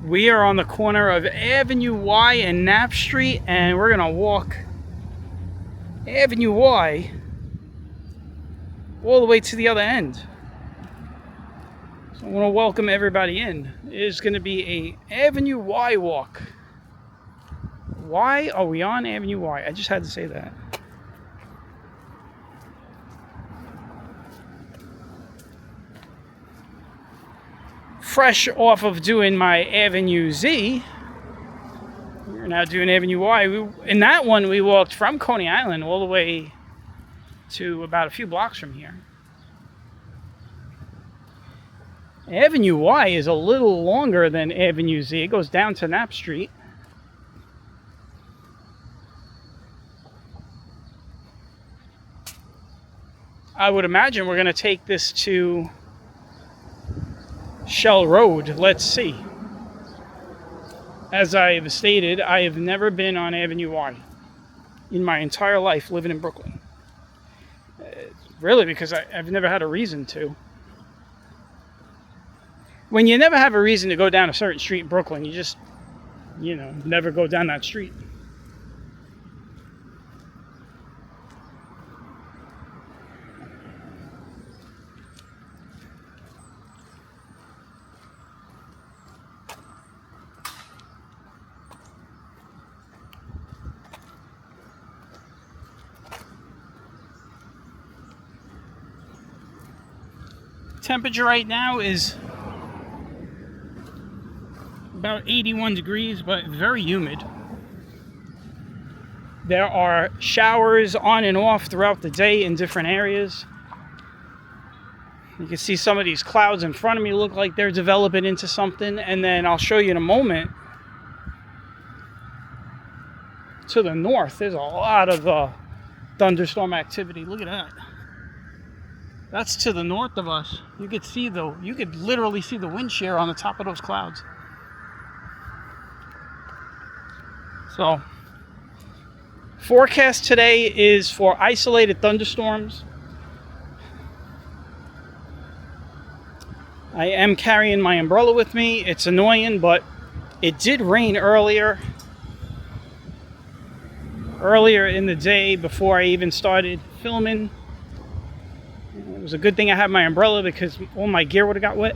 We are on the corner of Avenue Y and Knapp Street, and we're gonna walk Avenue Y all the way to the other end. So I want to welcome everybody in. It is going to be a Avenue Y walk. Why are we on Avenue Y? I just had to say that. Fresh off of doing my Avenue Z, we're now doing Avenue Y. In that one, we walked from Coney Island all the way to about a few blocks from here. Avenue Y is a little longer than Avenue Z. It goes down to Knapp Street. I would imagine we're going to take this to Shell Road. Let's see. As I've stated, I have never been on Avenue Y in my entire life living in Brooklyn. Really, because I've never had a reason to. When you never have a reason to go down a certain street in Brooklyn, you just, never go down that street. Temperature right now is about 81 degrees, but very humid. There are showers on and off throughout the day in different areas. You can see some of these clouds in front of me look like they're developing into something, and then I'll show you in a moment. To the north, there's a lot of thunderstorm activity. Look at that. That's to the north of us. You could literally see the wind shear on the top of those clouds. So, forecast today is for isolated thunderstorms. I am carrying my umbrella with me. It's annoying, but it did rain earlier in the day before I even started filming. It was a good thing I had my umbrella because all my gear would have got wet.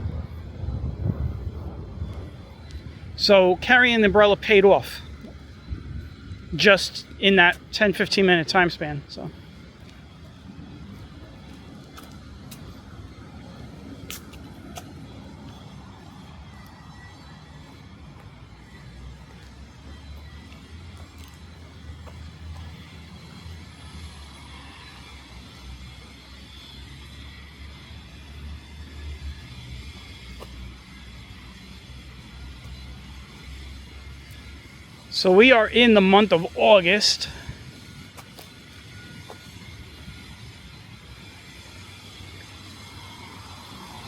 So carrying the umbrella paid off just in that 10-15 minute time span. So we are in the month of August.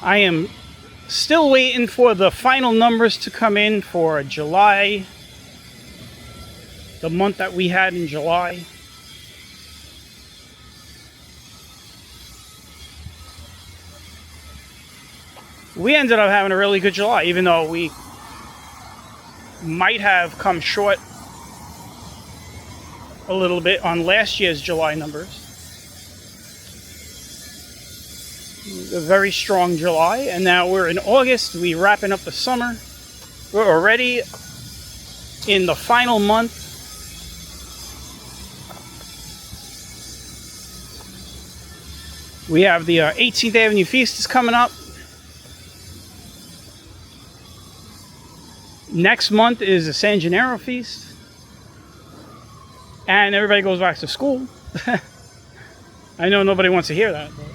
I am still waiting for the final numbers to come in for July, the month that we had in July. We ended up having a really good July, even though we might have come short a little bit on last year's July numbers. A very strong July, and now we're in August. We're wrapping up the summer. We're already in the final month. We have the 18th Avenue Feast is coming up. Next month is the San Gennaro Feast. And everybody goes back to school. I know nobody wants to hear that. But.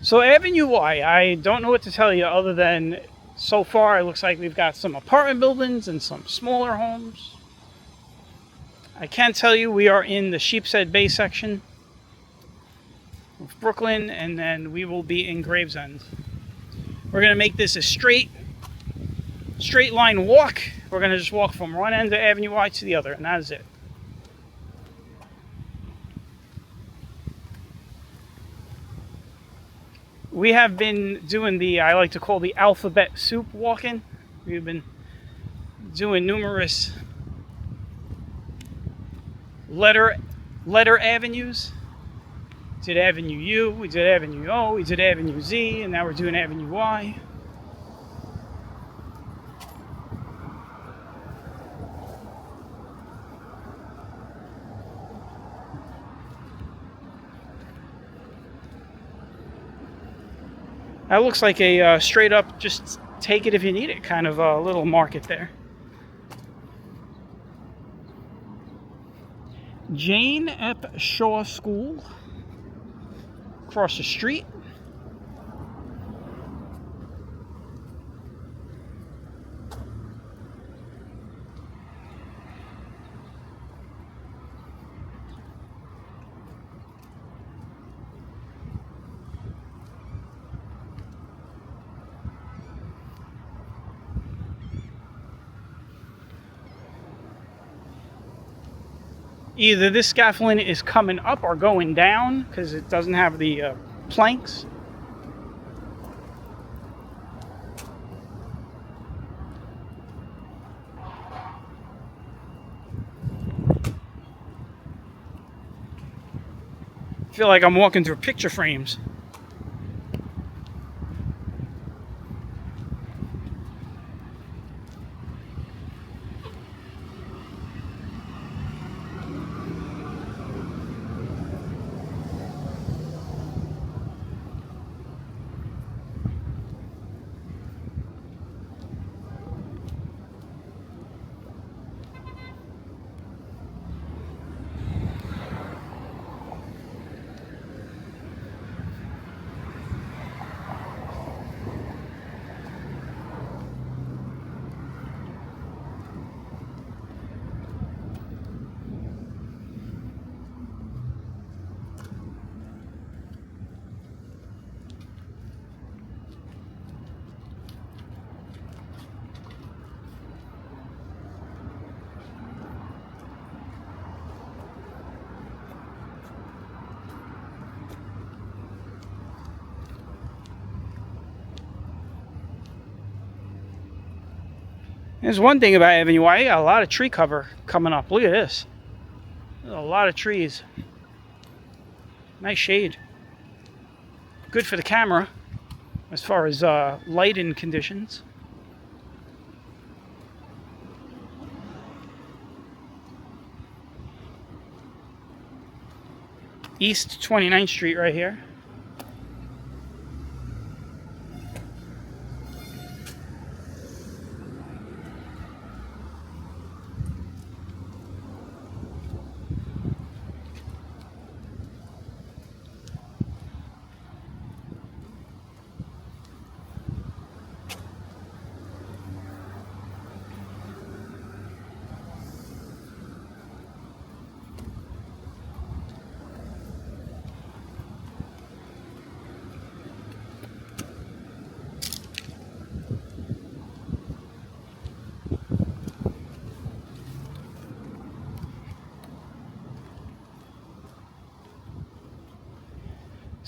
So Avenue Y, I don't know what to tell you other than so far it looks like we've got some apartment buildings and some smaller homes. I can tell you we are in the Sheepshead Bay section. of Brooklyn, and then we will be in Gravesend. We're going to make this a straight line walk. We're going to just walk from one end of Avenue Y to the other, and that is it. We have been doing the, I like to call the alphabet soup walking. We've been doing numerous letter avenues. We did Avenue U, we did Avenue O, we did Avenue Z, and now we're doing Avenue Y. That looks like a straight up, just take it if you need it kind of a little market there. Jane F. Shaw School, across the street. Either this scaffolding is coming up or going down because it doesn't have the planks. I feel like I'm walking through picture frames. There's one thing about Avenue Y, you got a lot of tree cover coming up. Look at this. There's a lot of trees. Nice shade. Good for the camera as far as lighting conditions. East 29th Street right here.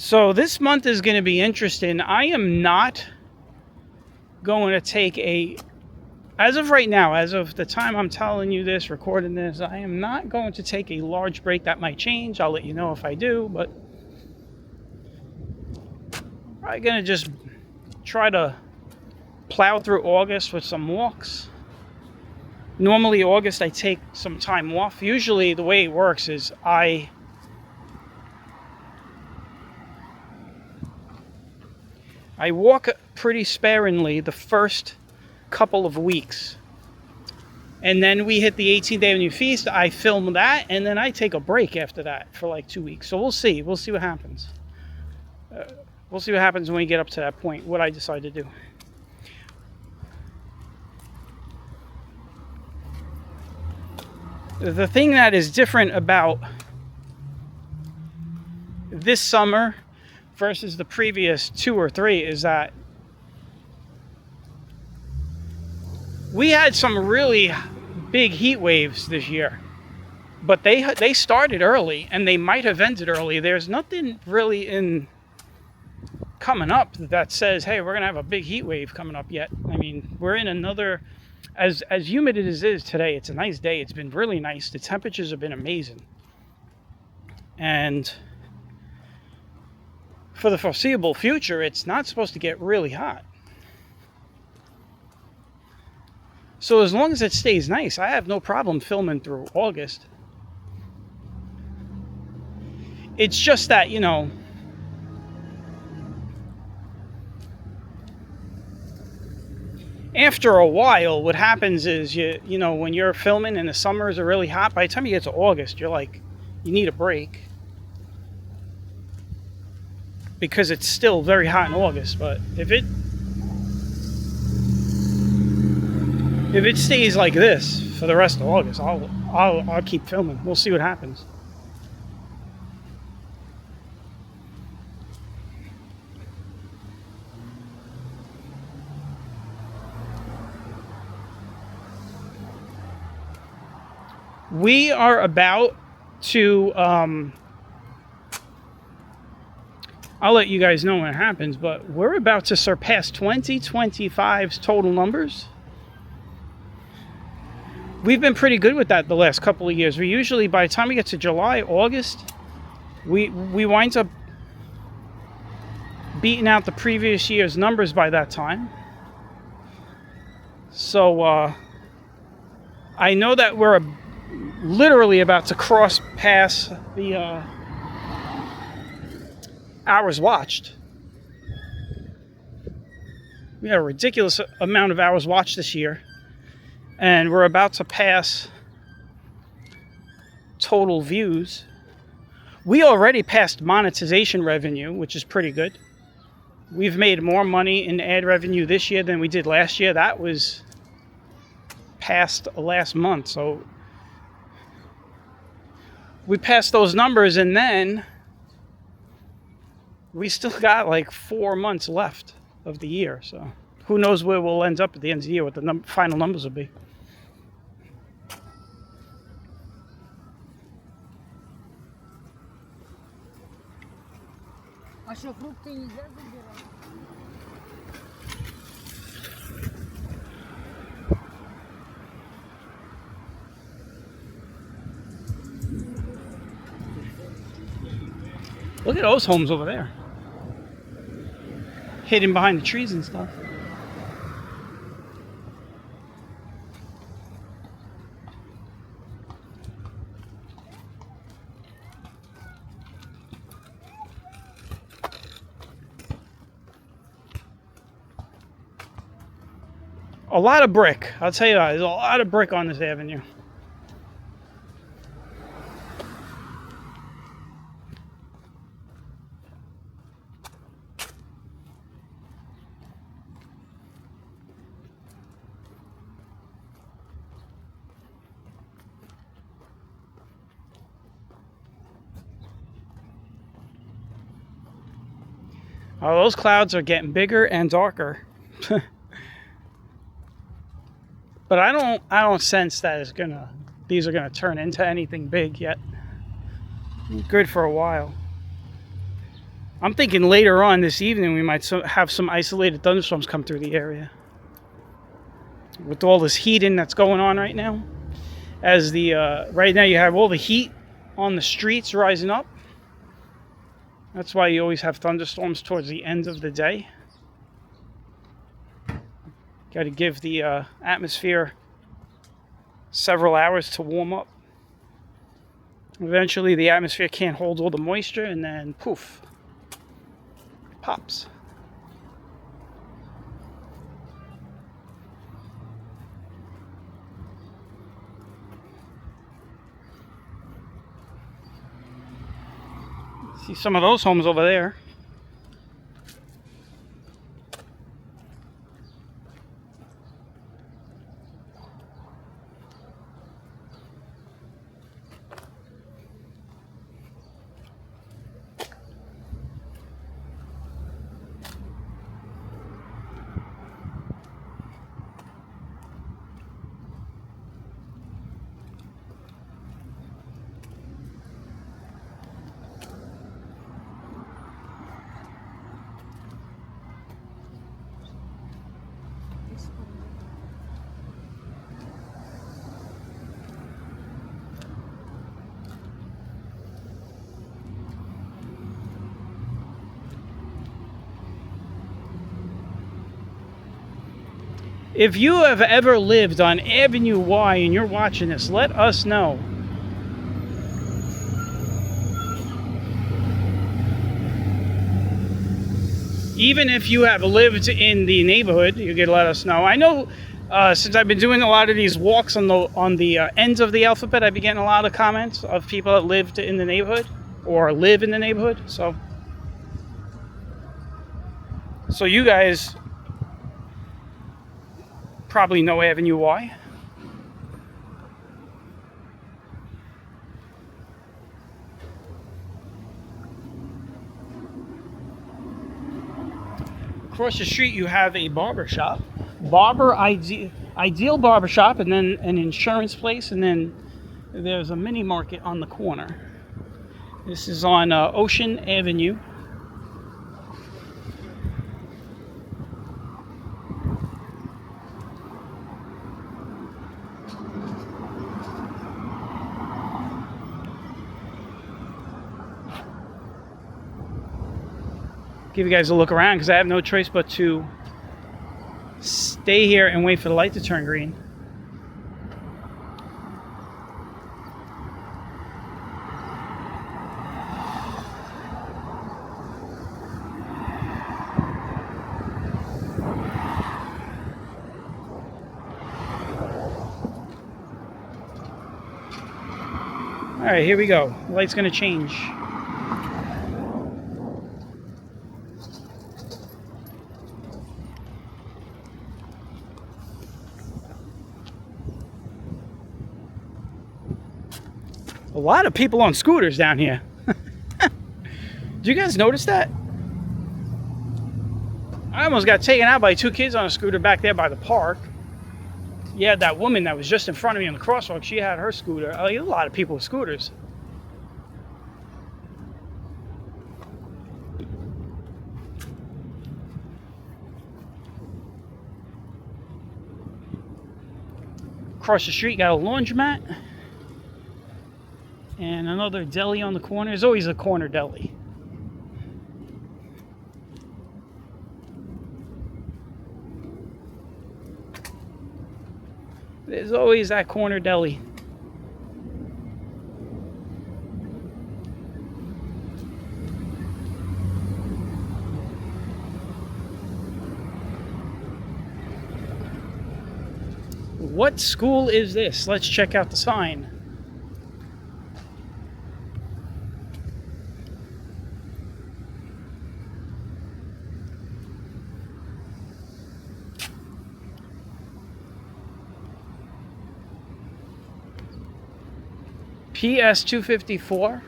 So this month is going to be interesting. I am not going to take as of right now, as of the time I'm telling you this, recording this, I am not going to take a large break. That might change. I'll let you know if I do, but I'm going to just try to plow through August with some walks. Normally August I take some time off. Usually the way it works is I walk pretty sparingly the first couple of weeks. And then we hit the 18th Avenue Feast. I film that, and then I take a break after that for like 2 weeks. So we'll see. We'll see what happens. We'll see what happens when we get up to that point, what I decide to do. The thing that is different about this summer versus the previous 2 or 3 is that we had some really big heat waves this year, but they started early and they might have ended early. There's nothing really in coming up that says, hey, we're gonna have a big heat wave coming up yet. I mean, we're in another, as humid as it is today, it's a nice day. It's been really nice. The temperatures have been amazing, and for the foreseeable future, it's not supposed to get really hot. So as long as it stays nice, I have no problem filming through August. It's just that, you know, after a while, what happens is, you know, when you're filming and the summers are really hot, by the time you get to August, you're like, you need a break. Because it's still very hot in August, but if it stays like this for the rest of August, I'll keep filming. We'll see what happens. We are about to I'll let you guys know when it happens, but we're about to surpass 2025's total numbers. We've been pretty good with that the last couple of years. We usually, by the time we get to July, August, we wind up beating out the previous year's numbers by that time. So I know that we're literally about to cross past the hours watched. We had a ridiculous amount of hours watched this year, and we're about to pass total views. We already passed monetization revenue, which is pretty good. We've made more money in ad revenue this year than we did last year. That was past last month, so we passed those numbers, and then we still got like 4 months left of the year, so who knows where we'll end up at the end of the year, what the final numbers will be. А что, фрукты нельзя забирать? Look at those homes over there, hidden behind the trees and stuff. A lot of brick. I'll tell you that. There's a lot of brick on this avenue. Oh, those clouds are getting bigger and darker. But I don't sense that these are gonna turn into anything big yet. Good for a while. I'm thinking later on this evening we might have some isolated thunderstorms come through the area. With all this heating that's going on right now, as the right now you have all the heat on the streets rising up. That's why you always have thunderstorms towards the end of the day. Got to give the atmosphere several hours to warm up. Eventually the atmosphere can't hold all the moisture, and then poof, pops. See some of those homes over there. If you have ever lived on Avenue Y and you're watching this, let us know. Even if you have lived in the neighborhood, you can let us know. I know since I've been doing a lot of these walks on the ends of the alphabet, I've been getting a lot of comments of people that lived in the neighborhood or live in the neighborhood. So you guys probably know Avenue Y. Across the street, you have a barber shop, Ideal Barber Shop, and then an insurance place, and then there's a mini market on the corner. This is on Ocean Avenue. Give you guys a look around because I have no choice but to stay here and wait for the light to turn green. All right, here we go. The light's going to change. A lot of people on scooters down here. Do you guys notice that? I almost got taken out by two kids on a scooter back there by the park. You had that woman that was just in front of me on the crosswalk. She had her scooter. A lot of people with scooters. Across the street, got a laundromat. And another deli on the corner. There's always a corner deli. There's always that corner deli. What school is this? Let's check out the sign. PS 254.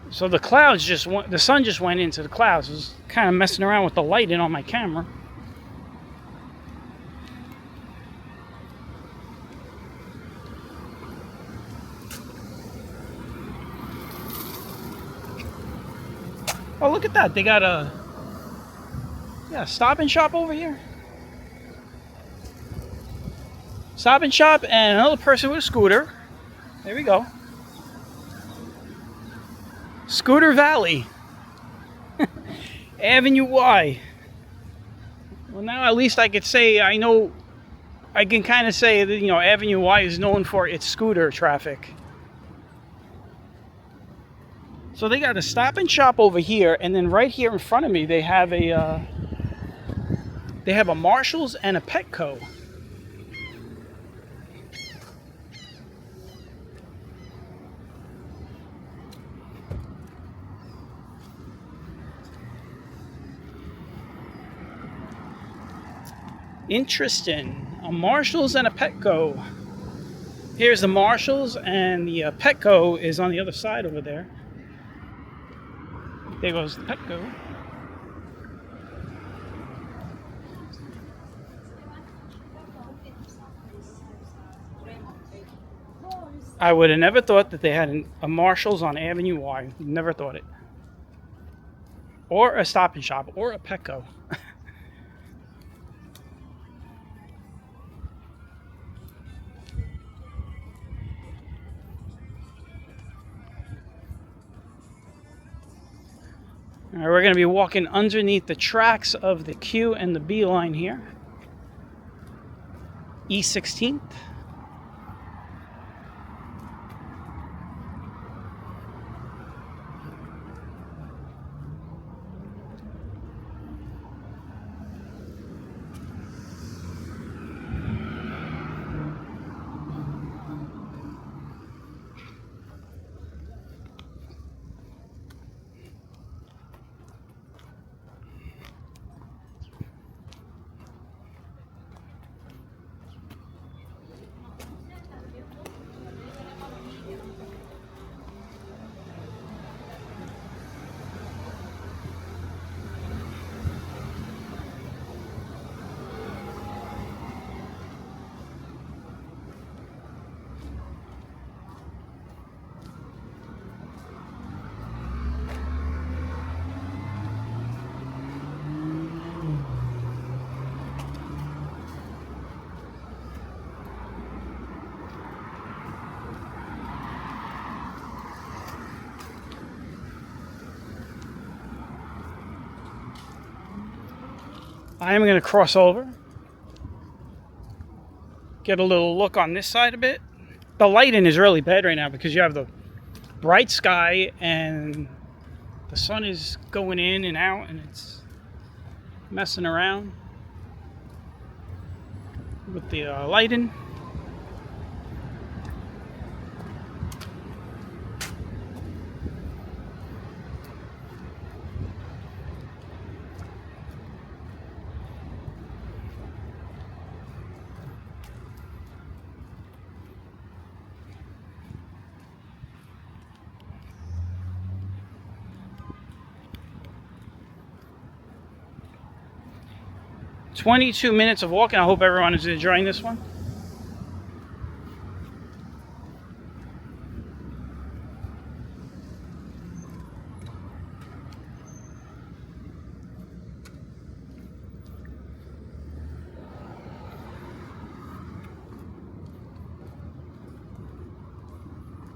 So the clouds just went, the sun just went into the clouds. I was kind of messing around with the lighting on my camera. Oh, look at that. They got a Stop and Shop over here. Stop and Shop and another person with a scooter. There we go. Scooter Valley. Avenue Y. Well, now at least I could say, I can kind of say that, Avenue Y is known for its scooter traffic. So they got a Stop and Shop over here, and then right here in front of me they have a Marshalls and a Petco. Interesting. A Marshalls and a Petco. Here's the Marshalls, and the Petco is on the other side over there. There goes the Petco. I would have never thought that they had a Marshalls on Avenue Y. Never thought it. or a Stop and Shop, or a Petco. All right, we're going to be walking underneath the tracks of the Q and the B line here. E16th. I am going to cross over, get a little look on this side a bit. The lighting is really bad right now because you have the bright sky and the sun is going in and out and it's messing around with the lighting. "22 minutes of walking." I hope everyone is enjoying this one.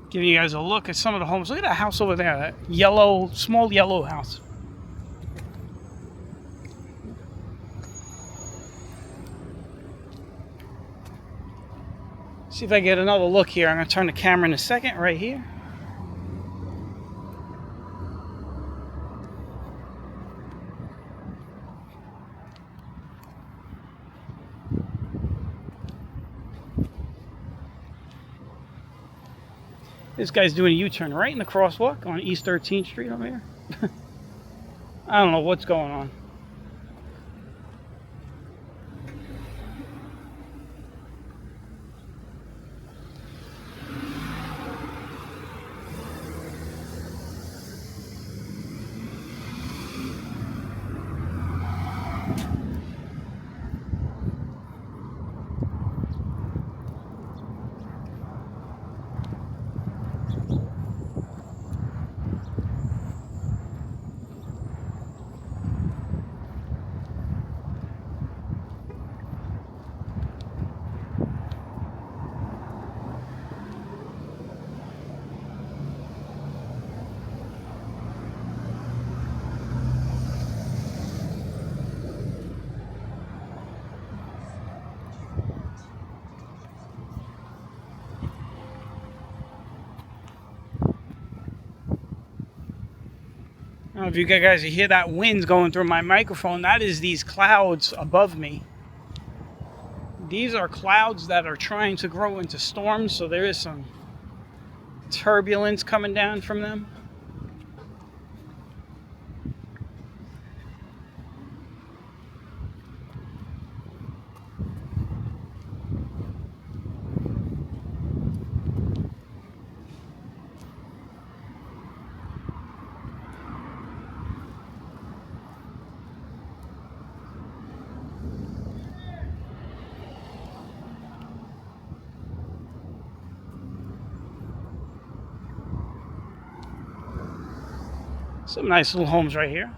Giving you guys a look at some of the homes. Look at that house over there, that yellow, small yellow house. See if I get another look here. I'm going to turn the camera in a second right here. This guy's doing a U-turn right in the crosswalk on East 13th Street over here. I don't know what's going on. I don't know if you guys hear that wind going through my microphone. That is these clouds above me. These are clouds that are trying to grow into storms, so there is some turbulence coming down from them. Some nice little homes right here.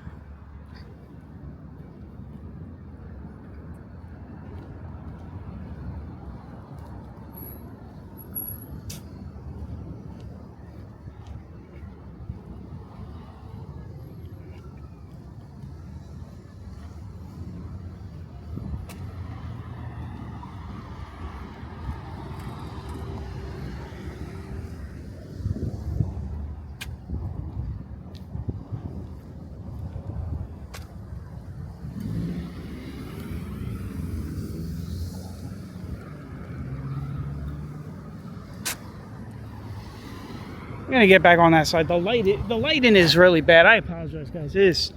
I'm gonna get back on that side. The lighting is really bad. I apologize, guys. It is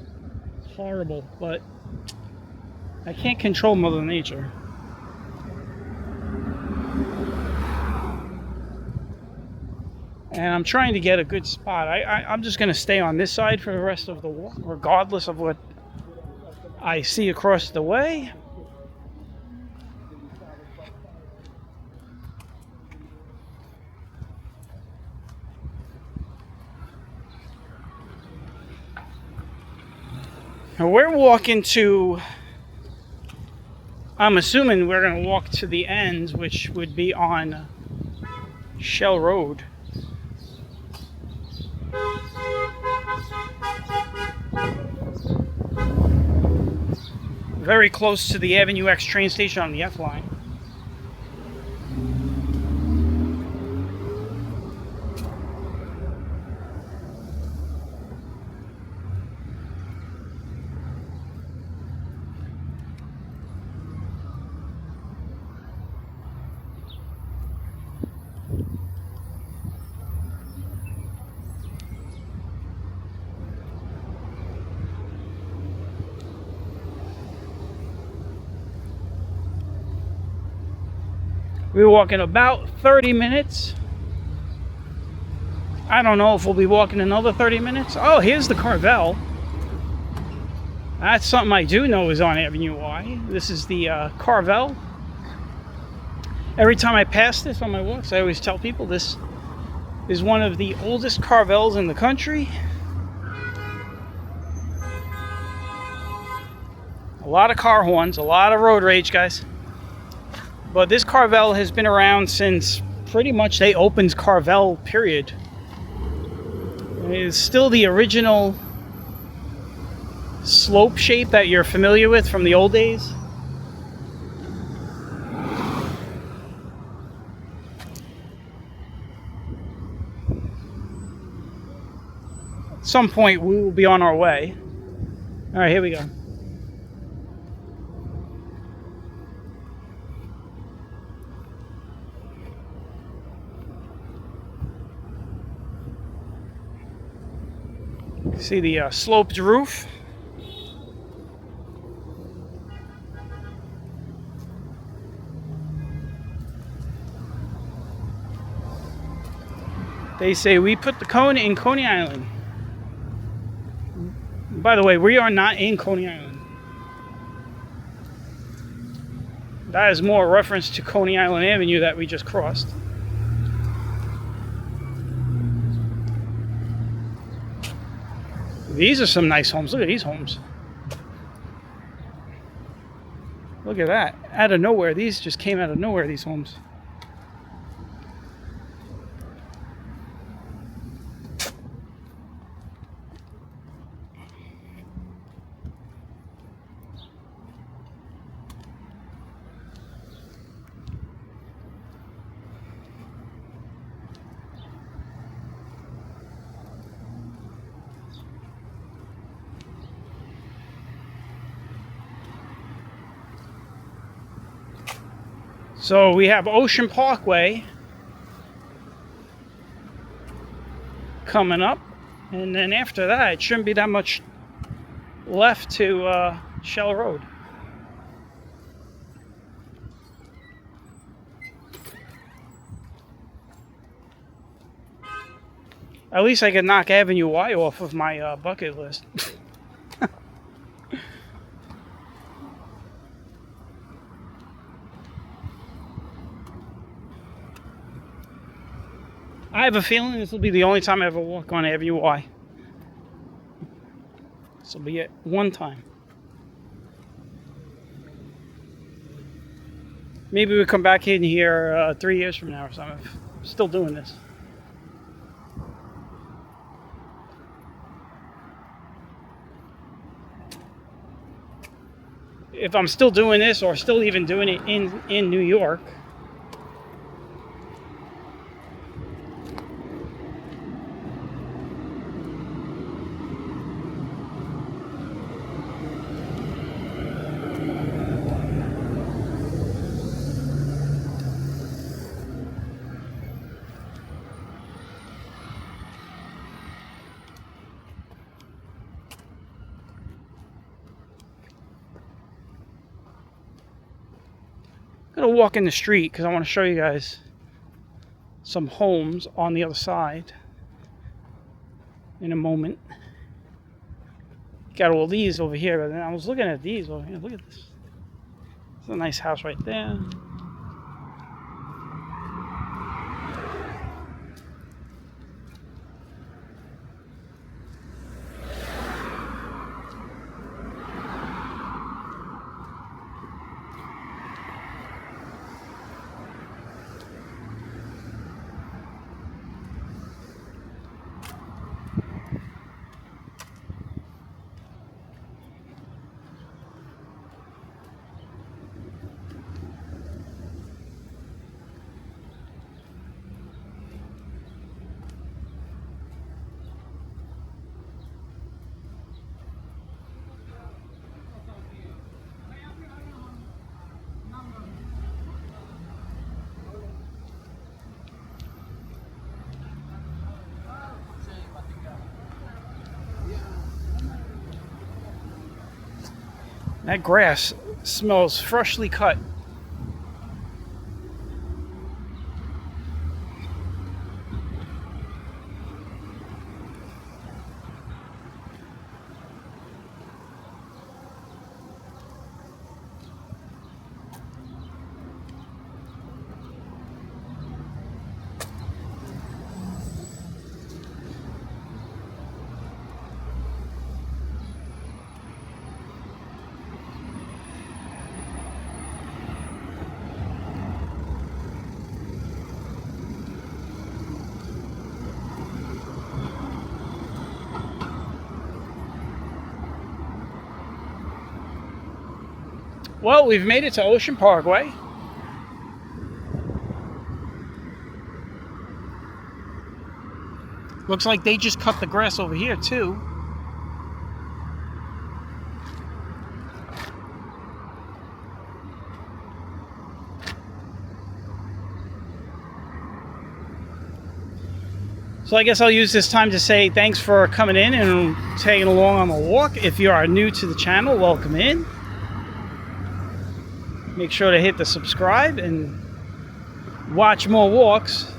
horrible, but I can't control Mother Nature. And I'm trying to get a good spot. I'm just gonna stay on this side for the rest of the walk, regardless of what I see across the way. We're walking to, I'm assuming we're going to walk to the end, which would be on Shell Road. Very close to the Avenue X train station on the F line. We walk in about 30 minutes. I don't know if we'll be walking another 30 minutes. Oh, here's the Carvel. That's something I do know is on Avenue Y. This is the Carvel. Every time I pass this on my walks, I always tell people this is one of the oldest Carvels in the country. A lot of car horns, a lot of road rage, guys. But this Carvel has been around since pretty much they opened Carvel, period. It is still the original slope shape that you're familiar with from the old days. At some point we will be on our way. All right, here we go. See the sloped roof. They say we put the cone in Coney Island. By the way, we are not in Coney Island. That is more a reference to Coney Island Avenue that we just crossed. These are some nice homes. Look at these homes. Look at that. Out of nowhere. These just came out of nowhere, these homes. So we have Ocean Parkway coming up, and then after that it shouldn't be that much left to Shell Road. At least I could knock Avenue Y off of my bucket list. I have a feeling this will be the only time I ever walk on Avenue Y. This will be it one time. Maybe we come back in here 3 years from now or something. I'm still doing this. If I'm still doing this, or still even doing it in New York. I'm going to walk in the street because I want to show you guys some homes on the other side in a moment. Got all these over here, but I was looking at these over here. Look at this. It's a nice house right there. That grass smells freshly cut. Well, we've made it to Ocean Parkway. Looks like they just cut the grass over here too. So I guess I'll use this time to say thanks for coming in and tagging along on the walk. If you are new to the channel, welcome in. Make sure to hit the subscribe and watch more walks.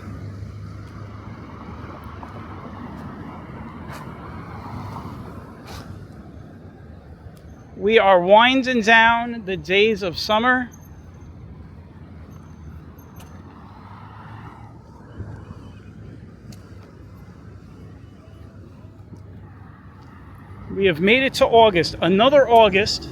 We are winding down the days of summer. We have made it to August, another August.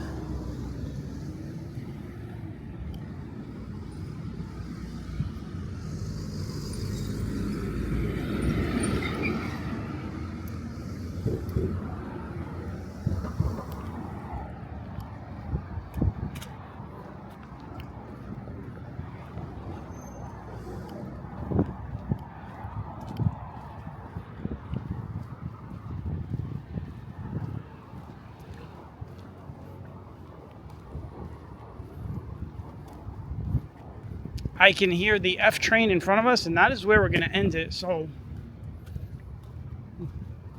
I can hear the F train in front of us, and that is where we're going to end it. So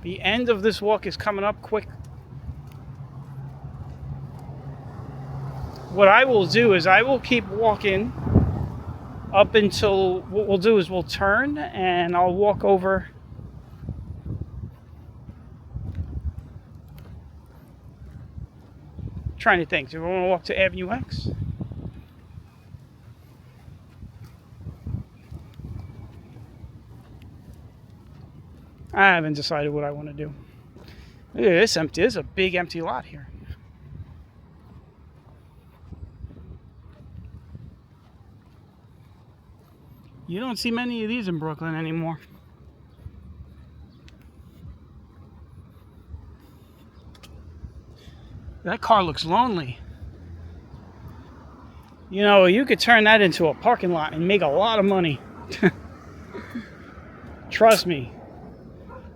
the end of this walk is coming up quick. What I will do is I will keep walking up until what we'll do is we'll turn and I'll walk over. Trying to think. Do we want to walk to Avenue X? I haven't decided what I want to do. Look at this empty. There's a big empty lot here. You don't see many of these in Brooklyn anymore. That car looks lonely. You know, you could turn that into a parking lot and make a lot of money. Trust me.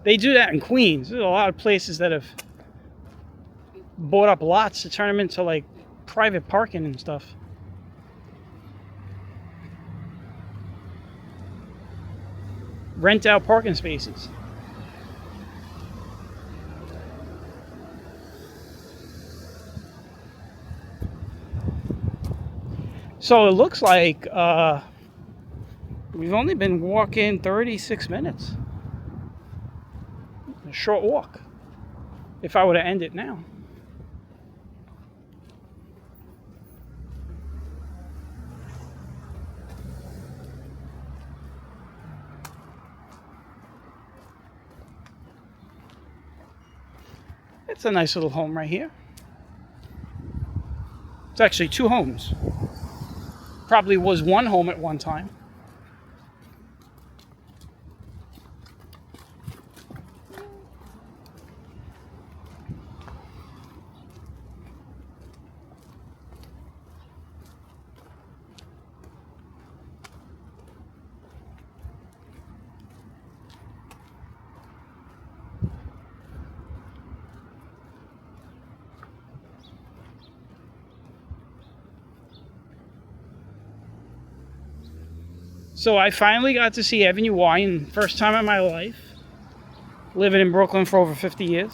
They do that in Queens. There's a lot of places that have bought up lots to turn them into like private parking and stuff. Rent out parking spaces. So it looks like we've only been walking 36 minutes. A short walk. If I were to end it now. It's a nice little home right here. It's actually 2 homes. Probably was 1 home at one time. So I finally got to see Avenue Y, and first time in my life, living in Brooklyn for over 50 years.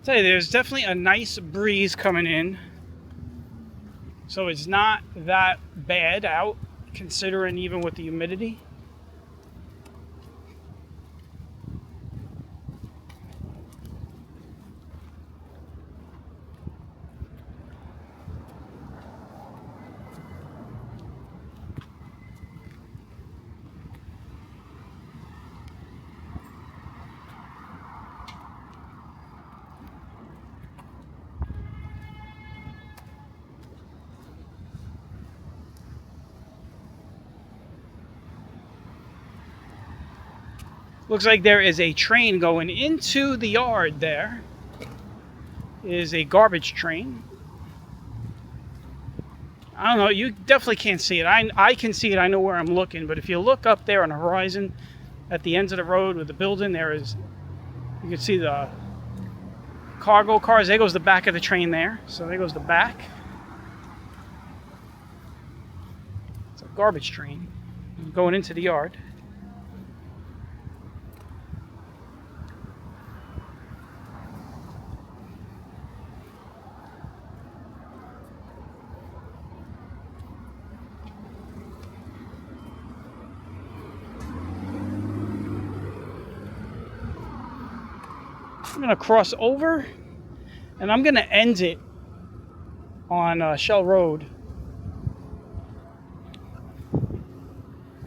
Tell you, there's definitely a nice breeze coming in, so it's not that bad out, considering even with the humidity. Looks like there is a train going into the yard there. It is a garbage train. I don't know, you definitely can't see it. I can see it, I know where I'm looking, but if you look up there on the horizon at the ends of the road with the building, you can see the cargo cars. There goes the back of the train there. So there goes the back. It's a garbage train going into the yard. I'm going to cross over, and I'm going to end it on Shell Road.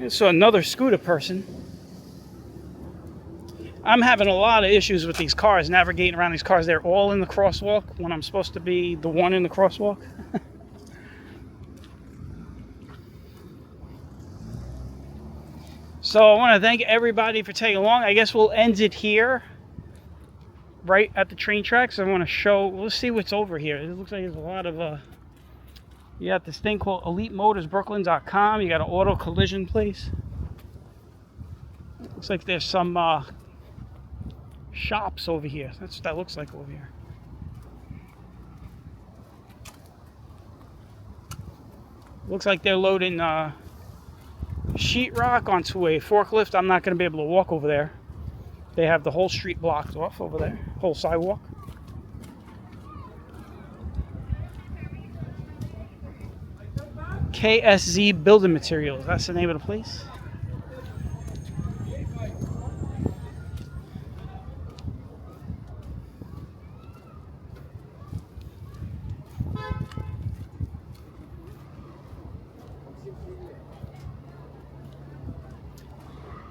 So another scooter person. I'm having a lot of issues with these cars, navigating around these cars. They're all in the crosswalk when I'm supposed to be the one in the crosswalk. So I want to thank everybody for tagging along. I guess we'll end it here. right at the train tracks. I want to show, let's see what's over here. It looks like there's a lot of, you got this thing called EliteMotorsBrooklyn.com. You got an auto collision place. Looks like there's some shops over here. That's what that looks like over here. Looks like they're loading sheetrock onto a forklift. I'm not going to be able to walk over there. They have the whole street blocked off over there, whole sidewalk. KSZ Building Materials, that's the name of the place.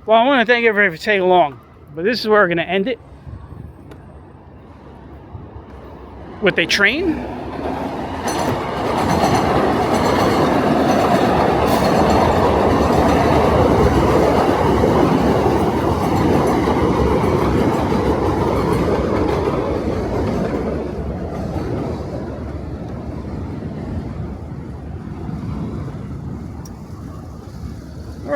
Well, I want to thank everybody for taking along, but this is where we're going to end it with a train.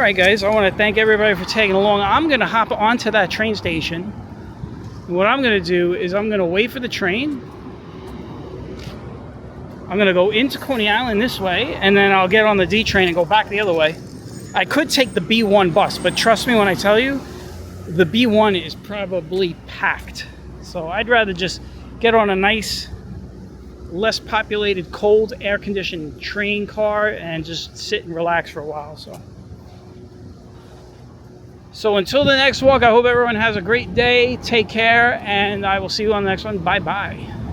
Alright guys, I want to thank everybody for tagging along. I'm going to hop onto that train station. And what I'm going to do is I'm going to wait for the train. I'm going to go into Coney Island this way, and then I'll get on the D train and go back the other way. I could take the B1 bus, but trust me when I tell you, the B1 is probably packed. So I'd rather just get on a nice, less populated, cold, air-conditioned train car and just sit and relax for a while. So until the next walk, I hope everyone has a great day. Take care, and I will see you on the next one. Bye-bye.